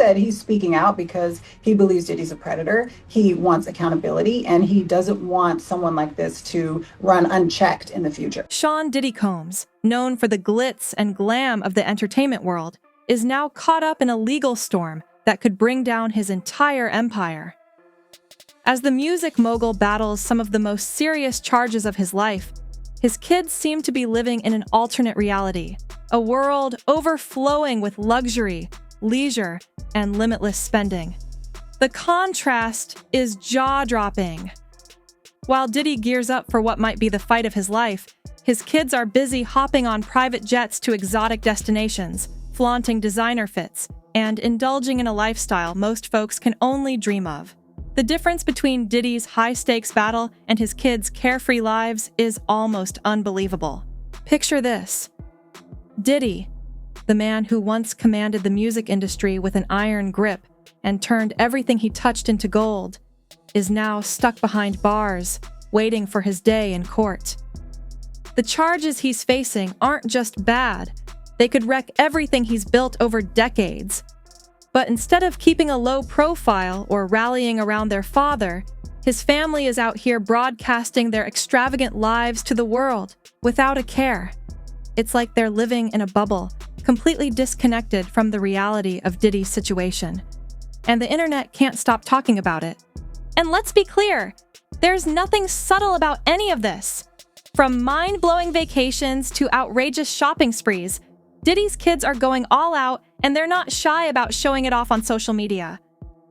said he's speaking out because he believes Diddy's a predator. He wants accountability, and he doesn't want someone like this to run unchecked in the future. Sean Diddy Combs, known for the glitz and glam of the entertainment world, is now caught up in a legal storm that could bring down his entire empire. As the music mogul battles some of the most serious charges of his life, his kids seem to be living in an alternate reality, a world overflowing with luxury, leisure, and limitless spending. The contrast is jaw-dropping. While Diddy gears up for what might be the fight of his life, his kids are busy hopping on private jets to exotic destinations, flaunting designer fits, and indulging in a lifestyle most folks can only dream of. The difference between Diddy's high-stakes battle and his kids' carefree lives is almost unbelievable. Picture this. Diddy, the man who once commanded the music industry with an iron grip and turned everything he touched into gold, is now stuck behind bars, waiting for his day in court. The charges he's facing aren't just bad. They could wreck everything he's built over decades. But instead of keeping a low profile or rallying around their father, his family is out here broadcasting their extravagant lives to the world without a care. It's like they're living in a bubble, completely disconnected from the reality of Diddy's situation. And the internet can't stop talking about it. And let's be clear, there's nothing subtle about any of this. From mind-blowing vacations to outrageous shopping sprees, Diddy's kids are going all out, and they're not shy about showing it off on social media.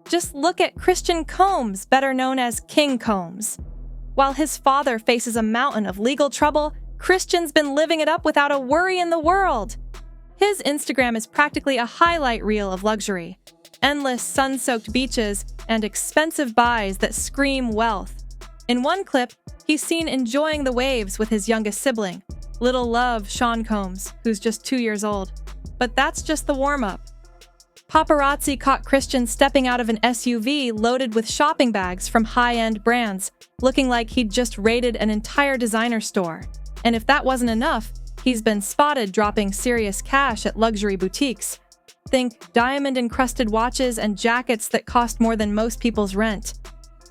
Just look at Christian Combs, better known as King Combs. While his father faces a mountain of legal trouble, Christian's been living it up without a worry in the world. His Instagram is practically a highlight reel of luxury. Endless sun-soaked beaches and expensive buys that scream wealth. In one clip, he's seen enjoying the waves with his youngest sibling, little love Sean Combs, who's just 2 years old. But that's just the warm-up. Paparazzi caught Christian stepping out of an SUV loaded with shopping bags from high-end brands, looking like he'd just raided an entire designer store. And if that wasn't enough, he's been spotted dropping serious cash at luxury boutiques. Think diamond-encrusted watches and jackets that cost more than most people's rent.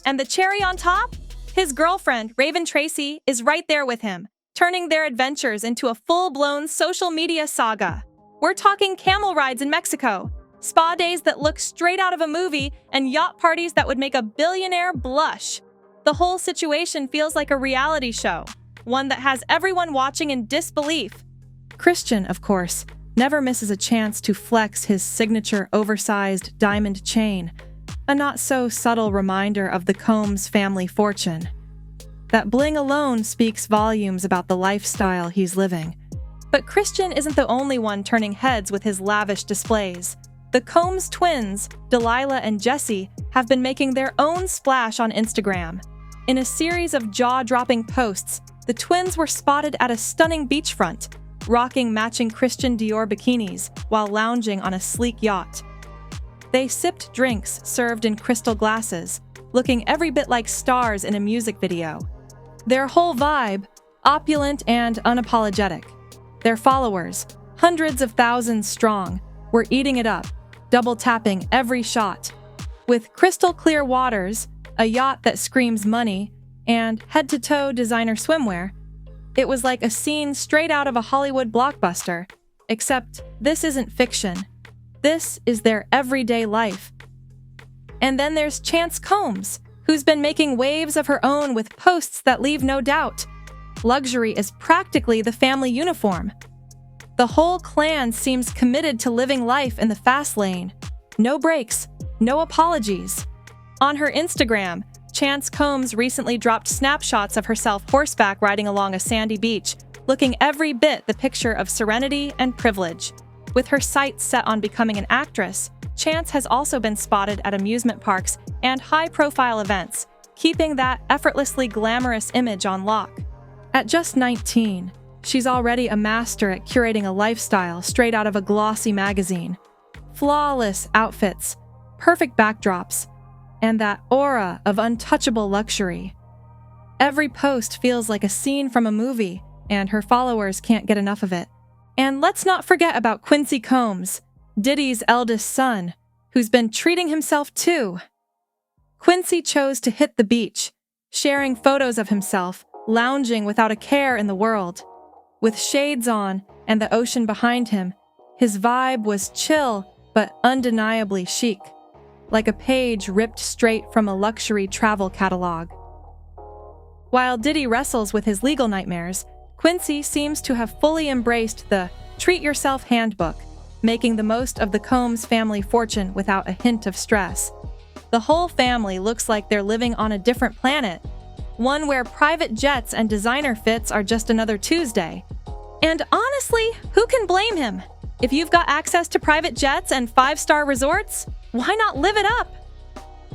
And the cherry on top? His girlfriend, Raven Tracy, is right there with him, turning their adventures into a full-blown social media saga. We're talking camel rides in Mexico, spa days that look straight out of a movie, and yacht parties that would make a billionaire blush. The whole situation feels like a reality show, one that has everyone watching in disbelief. Christian, of course, never misses a chance to flex his signature oversized diamond chain, a not-so-subtle reminder of the Combs family fortune. That bling alone speaks volumes about the lifestyle he's living. But Christian isn't the only one turning heads with his lavish displays. The Combs twins, Delilah and Jesse, have been making their own splash on Instagram. In a series of jaw-dropping posts, the twins were spotted at a stunning beachfront, rocking matching Christian Dior bikinis while lounging on a sleek yacht. They sipped drinks served in crystal glasses, looking every bit like stars in a music video. Their whole vibe, opulent and unapologetic. Their followers, hundreds of thousands strong, were eating it up, double-tapping every shot. With crystal-clear waters, a yacht that screams money, and head-to-toe designer swimwear, it was like a scene straight out of a Hollywood blockbuster, except this isn't fiction. This is their everyday life. And then there's Chance Combs, who's been making waves of her own with posts that leave no doubt. Luxury is practically the family uniform. The whole clan seems committed to living life in the fast lane. No breaks, no apologies. On her Instagram, Chance Combs recently dropped snapshots of herself horseback riding along a sandy beach, looking every bit the picture of serenity and privilege. With her sights set on becoming an actress, Chance has also been spotted at amusement parks and high-profile events, keeping that effortlessly glamorous image on lock. At just 19, she's already a master at curating a lifestyle straight out of a glossy magazine. Flawless outfits, perfect backdrops, and that aura of untouchable luxury. Every post feels like a scene from a movie, and her followers can't get enough of it. And let's not forget about Quincy Combs, Diddy's eldest son, who's been treating himself too. Quincy chose to hit the beach, sharing photos of himself lounging without a care in the world. With shades on and the ocean behind him, his vibe was chill but undeniably chic, like a page ripped straight from a luxury travel catalog. While Diddy wrestles with his legal nightmares, Quincy seems to have fully embraced the treat yourself handbook, making the most of the Combs family fortune without a hint of stress. The whole family looks like they're living on a different planet, one where private jets and designer fits are just another Tuesday. And honestly, who can blame him? If you've got access to private jets and 5-star resorts, why not live it up?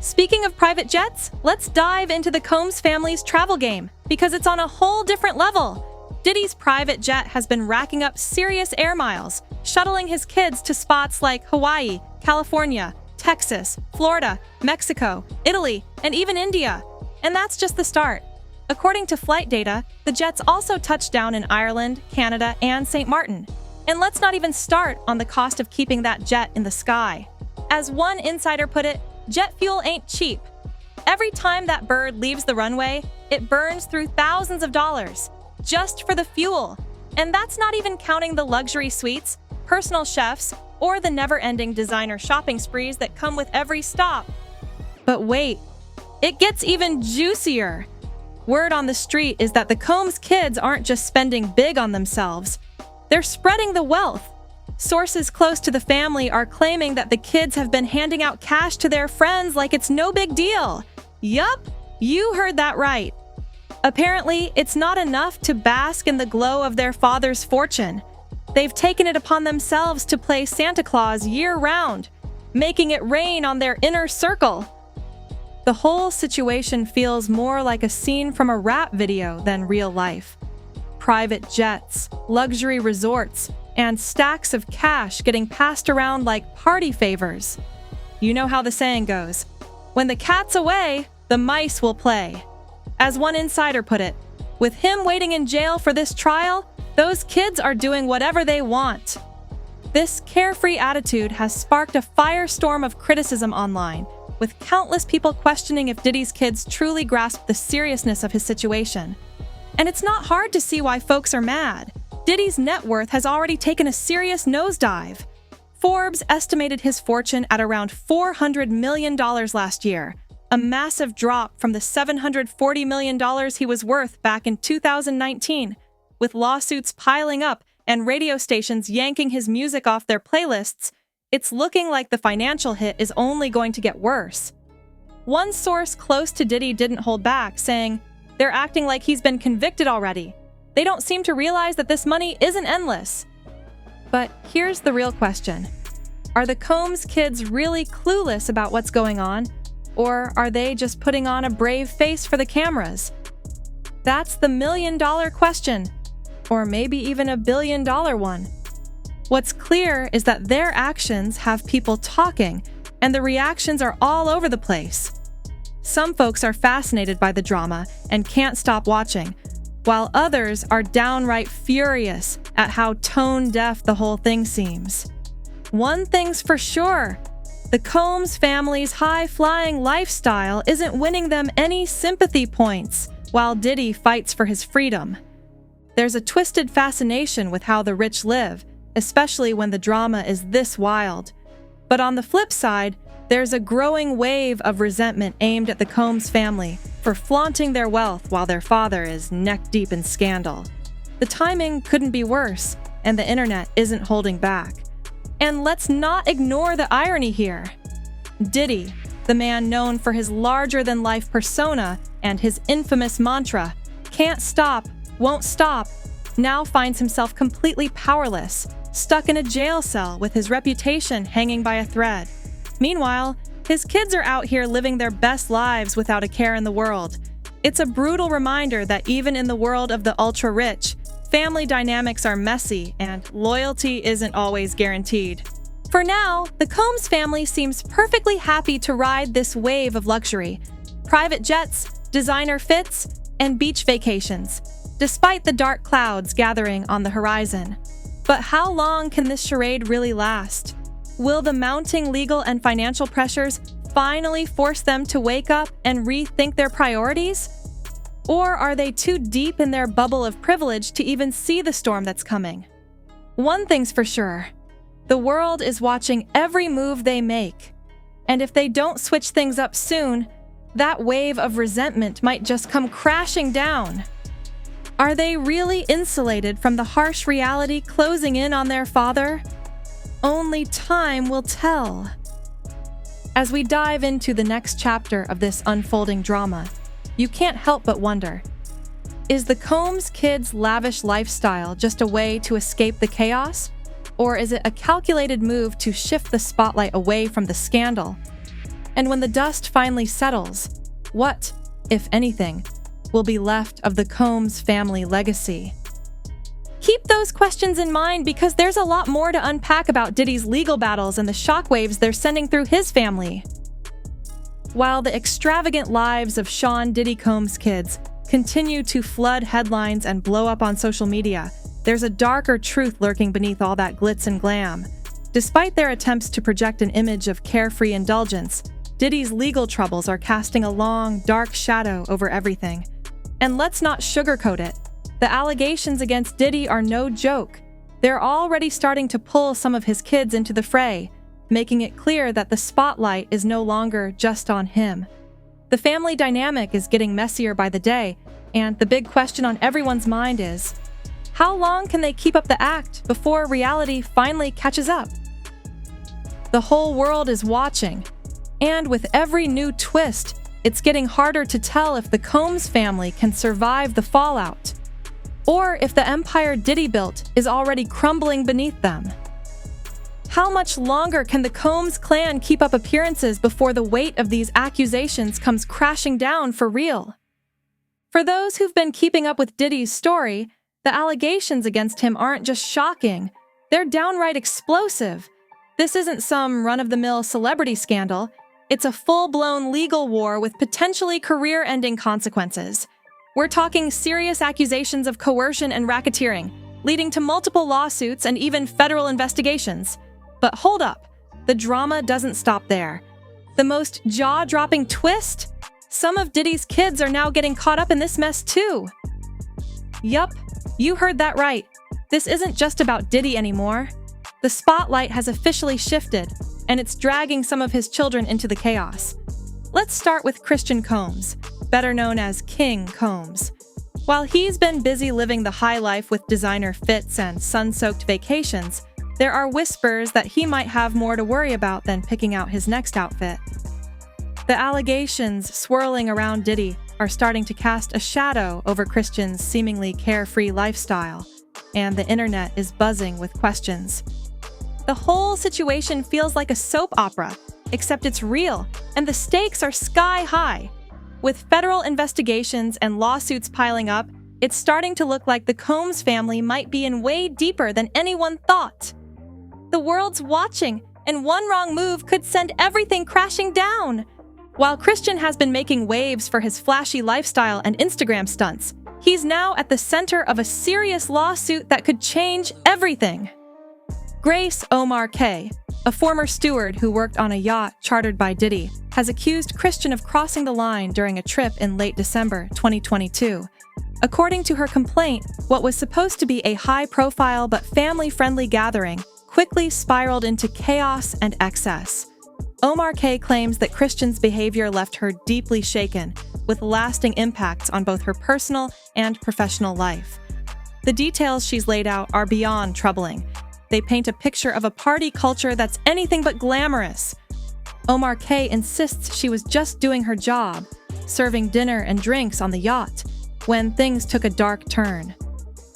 Speaking of private jets, let's dive into the Combs family's travel game, because it's on a whole different level. Diddy's private jet has been racking up serious air miles, shuttling his kids to spots like Hawaii, California, Texas, Florida, Mexico, Italy, and even India. And that's just the start. According to flight data, the jets also touched down in Ireland, Canada, and St. Martin. And let's not even start on the cost of keeping that jet in the sky. As one insider put it, jet fuel ain't cheap. Every time that bird leaves the runway, it burns through thousands of dollars, just for the fuel. And that's not even counting the luxury suites, personal chefs, or the never-ending designer shopping sprees that come with every stop. But wait, it gets even juicier. Word on the street is that the Combs kids aren't just spending big on themselves. They're spreading the wealth. Sources close to the family are claiming that the kids have been handing out cash to their friends like it's no big deal. Yup, you heard that right. Apparently, it's not enough to bask in the glow of their father's fortune. They've taken it upon themselves to play Santa Claus year-round, making it rain on their inner circle. The whole situation feels more like a scene from a rap video than real life. Private jets, luxury resorts, and stacks of cash getting passed around like party favors. You know how the saying goes, when the cat's away, the mice will play. As one insider put it, with him waiting in jail for this trial, those kids are doing whatever they want. This carefree attitude has sparked a firestorm of criticism online, with countless people questioning if Diddy's kids truly grasp the seriousness of his situation. And it's not hard to see why folks are mad. Diddy's net worth has already taken a serious nosedive. Forbes estimated his fortune at around $400 million last year, a massive drop from the $740 million he was worth back in 2019, with lawsuits piling up and radio stations yanking his music off their playlists. It's looking like the financial hit is only going to get worse. One source close to Diddy didn't hold back, saying, "They're acting like he's been convicted already. They don't seem to realize that this money isn't endless." But here's the real question. Are the Combs kids really clueless about what's going on? Or are they just putting on a brave face for the cameras? That's the million-dollar question. Or maybe even a billion-dollar one. What's clear is that their actions have people talking, and the reactions are all over the place. Some folks are fascinated by the drama and can't stop watching, while others are downright furious at how tone-deaf the whole thing seems. One thing's for sure, the Combs family's high-flying lifestyle isn't winning them any sympathy points, while Diddy fights for his freedom. There's a twisted fascination with how the rich live, especially when the drama is this wild. But on the flip side, there's a growing wave of resentment aimed at the Combs family for flaunting their wealth while their father is neck-deep in scandal. The timing couldn't be worse, and the internet isn't holding back. And let's not ignore the irony here. Diddy, the man known for his larger-than-life persona and his infamous mantra, "Can't stop, won't stop," now finds himself completely powerless, stuck in a jail cell with his reputation hanging by a thread. Meanwhile, his kids are out here living their best lives without a care in the world. It's a brutal reminder that even in the world of the ultra-rich, family dynamics are messy and loyalty isn't always guaranteed. For now, the Combs family seems perfectly happy to ride this wave of luxury. Private jets, designer fits, and beach vacations, despite the dark clouds gathering on the horizon. But how long can this charade really last? Will the mounting legal and financial pressures finally force them to wake up and rethink their priorities? Or are they too deep in their bubble of privilege to even see the storm that's coming? One thing's for sure, the world is watching every move they make. And if they don't switch things up soon, that wave of resentment might just come crashing down. Are they really insulated from the harsh reality closing in on their father? Only time will tell. As we dive into the next chapter of this unfolding drama, you can't help but wonder, is the Combs kids' lavish lifestyle just a way to escape the chaos? Or is it a calculated move to shift the spotlight away from the scandal? And when the dust finally settles, what, if anything, will be left of the Combs family legacy? Keep those questions in mind because there's a lot more to unpack about Diddy's legal battles and the shockwaves they're sending through his family. While the extravagant lives of Sean Diddy Combs' kids continue to flood headlines and blow up on social media, there's a darker truth lurking beneath all that glitz and glam. Despite their attempts to project an image of carefree indulgence, Diddy's legal troubles are casting a long, dark shadow over everything. And let's not sugarcoat it. The allegations against Diddy are no joke. They're already starting to pull some of his kids into the fray, making it clear that the spotlight is no longer just on him. The family dynamic is getting messier by the day, and the big question on everyone's mind is, how long can they keep up the act before reality finally catches up? The whole world is watching, and with every new twist, it's getting harder to tell if the Combs family can survive the fallout, or if the empire Diddy built is already crumbling beneath them. How much longer can the Combs clan keep up appearances before the weight of these accusations comes crashing down for real? For those who've been keeping up with Diddy's story, the allegations against him aren't just shocking, they're downright explosive. This isn't some run-of-the-mill celebrity scandal. It's a full-blown legal war with potentially career-ending consequences. We're talking serious accusations of coercion and racketeering, leading to multiple lawsuits and even federal investigations. But hold up, the drama doesn't stop there. The most jaw-dropping twist? Some of Diddy's kids are now getting caught up in this mess too. Yup, you heard that right. This isn't just about Diddy anymore. The spotlight has officially shifted, and it's dragging some of his children into the chaos. Let's start with Christian Combs, better known as King Combs. While he's been busy living the high life with designer fits and sun-soaked vacations, there are whispers that he might have more to worry about than picking out his next outfit. The allegations swirling around Diddy are starting to cast a shadow over Christian's seemingly carefree lifestyle, and the internet is buzzing with questions. The whole situation feels like a soap opera, except it's real, and the stakes are sky high. With federal investigations and lawsuits piling up, it's starting to look like the Combs family might be in way deeper than anyone thought. The world's watching, and one wrong move could send everything crashing down. While Christian has been making waves for his flashy lifestyle and Instagram stunts, he's now at the center of a serious lawsuit that could change everything. Grace Omar K., a former steward who worked on a yacht chartered by Diddy, has accused Christian of crossing the line during a trip in late December 2022. According to her complaint, what was supposed to be a high-profile but family-friendly gathering quickly spiraled into chaos and excess. Omar K. claims that Christian's behavior left her deeply shaken, with lasting impacts on both her personal and professional life. The details she's laid out are beyond troubling. They paint a picture of a party culture that's anything but glamorous. Omar K. insists she was just doing her job, serving dinner and drinks on the yacht, when things took a dark turn.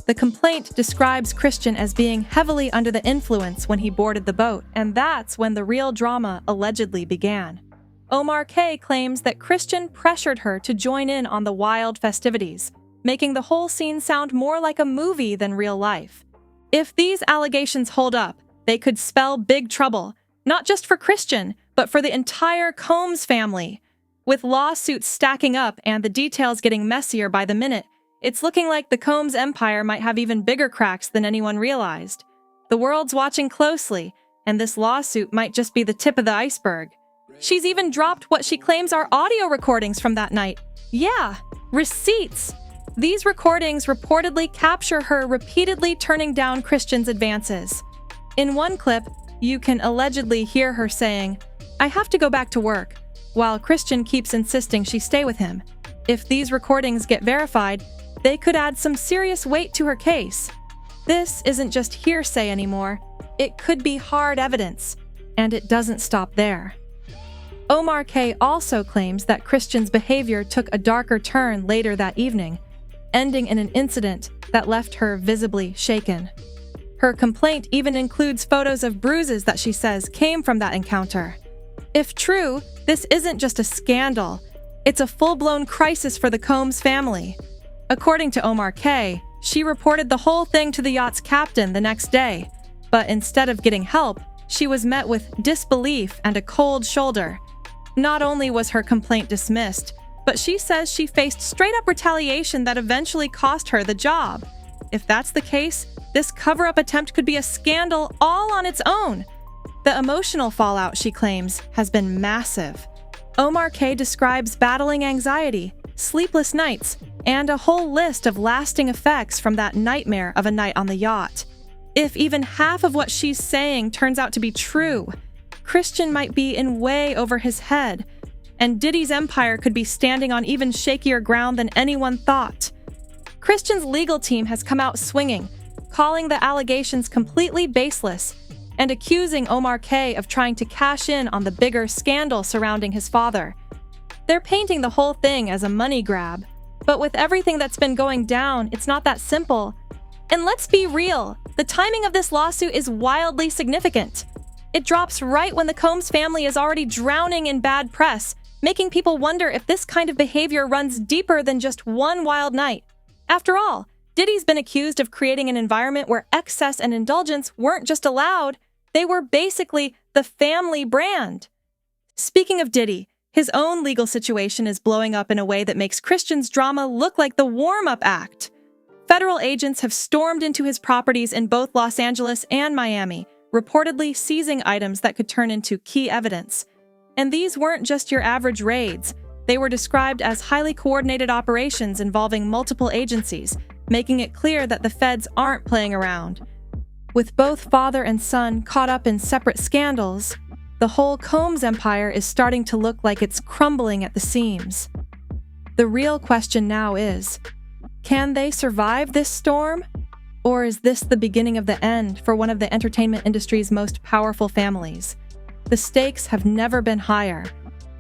The complaint describes Christian as being heavily under the influence when he boarded the boat, and that's when the real drama allegedly began. Omar K. claims that Christian pressured her to join in on the wild festivities, making the whole scene sound more like a movie than real life. If these allegations hold up, they could spell big trouble, not just for Christian, but for the entire Combs family. With lawsuits stacking up and the details getting messier by the minute, it's looking like the Combs empire might have even bigger cracks than anyone realized. The world's watching closely, and this lawsuit might just be the tip of the iceberg. She's even dropped what she claims are audio recordings from that night. Yeah, receipts. These recordings reportedly capture her repeatedly turning down Christian's advances. In one clip, you can allegedly hear her saying, "I have to go back to work," while Christian keeps insisting she stay with him. If these recordings get verified, they could add some serious weight to her case. This isn't just hearsay anymore. It could be hard evidence, and it doesn't stop there. Omar K. also claims that Christian's behavior took a darker turn later that evening, ending in an incident that left her visibly shaken. Her complaint even includes photos of bruises that she says came from that encounter. If true, this isn't just a scandal. It's a full-blown crisis for the Combs family. According to Omar K., she reported the whole thing to the yacht's captain the next day, but instead of getting help, she was met with disbelief and a cold shoulder. Not only was her complaint dismissed, but she says she faced straight-up retaliation that eventually cost her the job. If that's the case, this cover-up attempt could be a scandal all on its own. The emotional fallout, she claims, has been massive. Omar K. describes battling anxiety, sleepless nights, and a whole list of lasting effects from that nightmare of a night on the yacht. If even half of what she's saying turns out to be true, Christian might be in way over his head, and Diddy's empire could be standing on even shakier ground than anyone thought. Christian's legal team has come out swinging, calling the allegations completely baseless, and accusing Omar K. of trying to cash in on the bigger scandal surrounding his father. They're painting the whole thing as a money grab, but with everything that's been going down, it's not that simple. And let's be real, the timing of this lawsuit is wildly significant. It drops right when the Combs family is already drowning in bad press, making people wonder if this kind of behavior runs deeper than just one wild night. After all, Diddy's been accused of creating an environment where excess and indulgence weren't just allowed, they were basically the family brand. Speaking of Diddy, his own legal situation is blowing up in a way that makes Christian's drama look like the warm-up act. Federal agents have stormed into his properties in both Los Angeles and Miami, reportedly seizing items that could turn into key evidence. And these weren't just your average raids. They were described as highly coordinated operations involving multiple agencies, making it clear that the feds aren't playing around. With both father and son caught up in separate scandals, the whole Combs empire is starting to look like it's crumbling at the seams. The real question now is, can they survive this storm? Or is this the beginning of the end for one of the entertainment industry's most powerful families? The stakes have never been higher.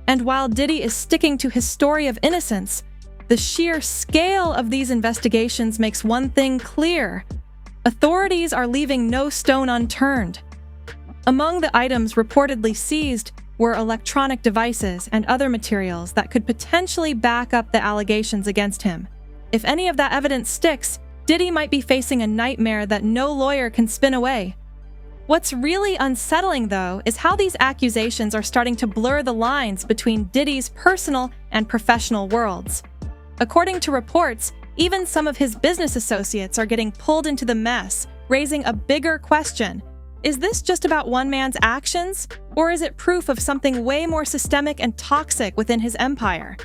And while Diddy is sticking to his story of innocence, the sheer scale of these investigations makes one thing clear. Authorities are leaving no stone unturned. Among the items reportedly seized were electronic devices and other materials that could potentially back up the allegations against him. If any of that evidence sticks, Diddy might be facing a nightmare that no lawyer can spin away. What's really unsettling, though, is how these accusations are starting to blur the lines between Diddy's personal and professional worlds. According to reports, even some of his business associates are getting pulled into the mess, raising a bigger question. Is this just about one man's actions, or is it proof of something way more systemic and toxic within his empire?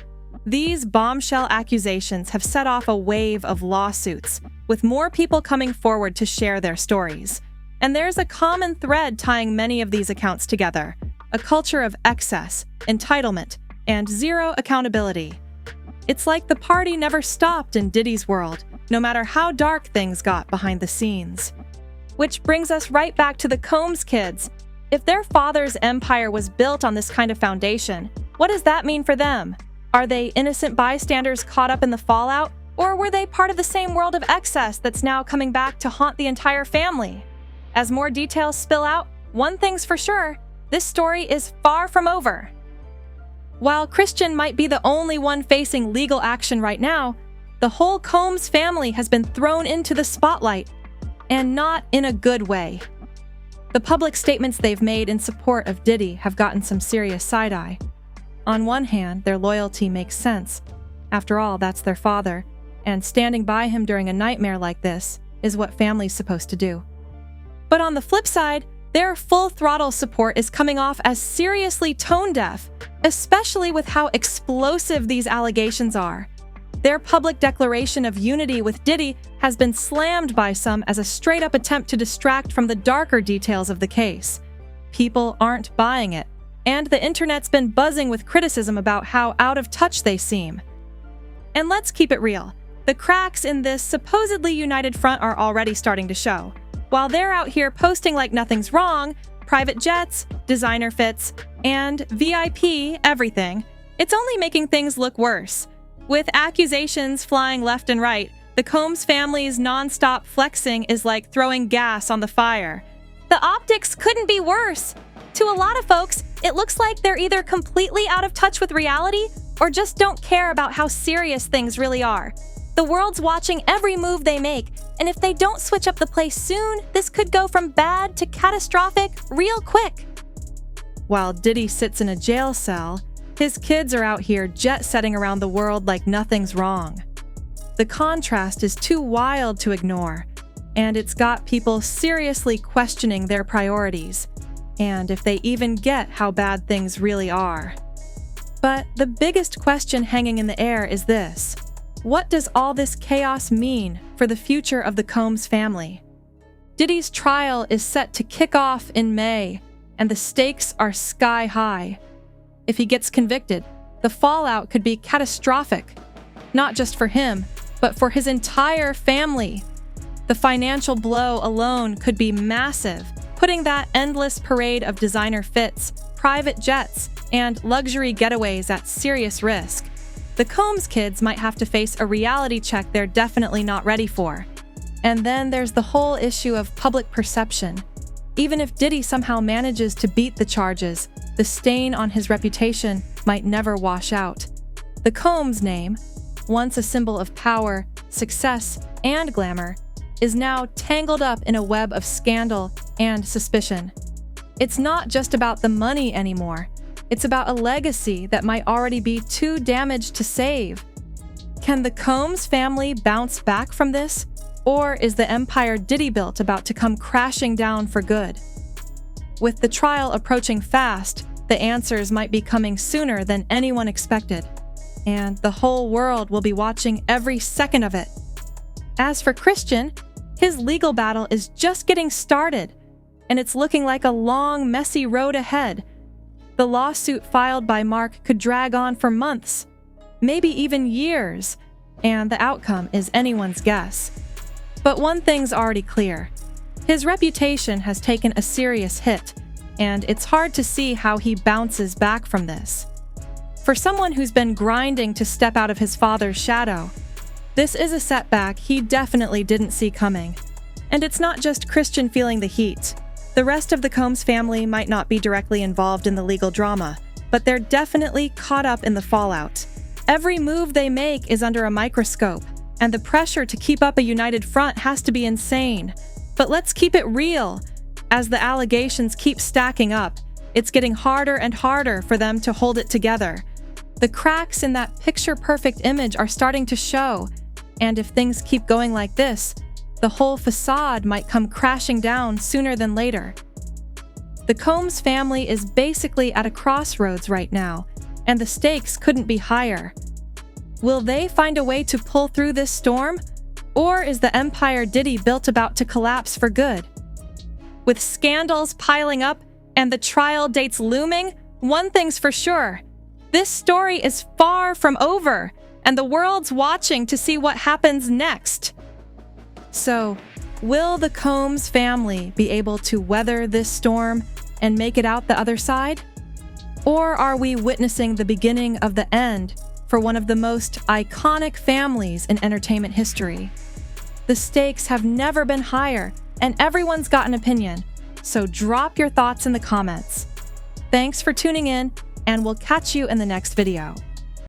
These bombshell accusations have set off a wave of lawsuits, with more people coming forward to share their stories. And there's a common thread tying many of these accounts together: a culture of excess, entitlement, and zero accountability. It's like the party never stopped in Diddy's world, no matter how dark things got behind the scenes. Which brings us right back to the Combs kids. If their father's empire was built on this kind of foundation, what does that mean for them? Are they innocent bystanders caught up in the fallout, or were they part of the same world of excess that's now coming back to haunt the entire family? As more details spill out, one thing's for sure, this story is far from over. While Christian might be the only one facing legal action right now, the whole Combs family has been thrown into the spotlight, and not in a good way. The public statements they've made in support of Diddy have gotten some serious side-eye. On one hand, their loyalty makes sense. After all, that's their father, and standing by him during a nightmare like this is what family's supposed to do. But on the flip side, Their full-throttle support is coming off as seriously tone-deaf, especially with how explosive these allegations are. Their public declaration of unity with Diddy has been slammed by some as a straight-up attempt to distract from the darker details of the case. People aren't buying it, and the internet's been buzzing with criticism about how out of touch they seem. And let's keep it real. The cracks in this supposedly united front are already starting to show. While they're out here posting like nothing's wrong, private jets, designer fits, and VIP everything, it's only making things look worse. With accusations flying left and right, the Combs family's non-stop flexing is like throwing gas on the fire. The optics couldn't be worse. To a lot of folks, it looks like they're either completely out of touch with reality or just don't care about how serious things really are. The world's watching every move they make, and if they don't switch up the play soon, this could go from bad to catastrophic real quick. While Diddy sits in a jail cell, his kids are out here jet-setting around the world like nothing's wrong. The contrast is too wild to ignore, and it's got people seriously questioning their priorities, and if they even get how bad things really are. But the biggest question hanging in the air is this: what does all this chaos mean for the future of the Combs family? Diddy's trial is set to kick off in May, and the stakes are sky high. If he gets convicted, the fallout could be catastrophic, not just for him, but for his entire family. The financial blow alone could be massive, putting that endless parade of designer fits, private jets, and luxury getaways at serious risk. The Combs kids might have to face a reality check they're definitely not ready for. And then there's the whole issue of public perception. Even if Diddy somehow manages to beat the charges, the stain on his reputation might never wash out. The Combs name, once a symbol of power, success, and glamour, is now tangled up in a web of scandal and suspicion. It's not just about the money anymore. It's about a legacy that might already be too damaged to save. Can the Combs family bounce back from this? Or is the empire Diddy built about to come crashing down for good? With the trial approaching fast, the answers might be coming sooner than anyone expected, and the whole world will be watching every second of it. As for Christian, his legal battle is just getting started, and it's looking like a long, messy road ahead. The lawsuit filed by Mark could drag on for months, maybe even years, and the outcome is anyone's guess. But one thing's already clear. His reputation has taken a serious hit, and it's hard to see how he bounces back from this. For someone who's been grinding to step out of his father's shadow, this is a setback he definitely didn't see coming. And it's not just Christian feeling the heat. The rest of the Combs family might not be directly involved in the legal drama, but they're definitely caught up in the fallout. Every move they make is under a microscope, and the pressure to keep up a united front has to be insane. But let's keep it real. As the allegations keep stacking up, it's getting harder and harder for them to hold it together. The cracks in that picture-perfect image are starting to show, and if things keep going like this, the whole facade might come crashing down sooner than later. The Combs family is basically at a crossroads right now, and the stakes couldn't be higher. Will they find a way to pull through this storm? Or is the empire Diddy built about to collapse for good? With scandals piling up and the trial dates looming, one thing's for sure. This story is far from over, and the world's watching to see what happens next. So, will the Combs family be able to weather this storm and make it out the other side? Or are we witnessing the beginning of the end for one of the most iconic families in entertainment history? The stakes have never been higher, and everyone's got an opinion, so drop your thoughts in the comments. Thanks for tuning in, and we'll catch you in the next video.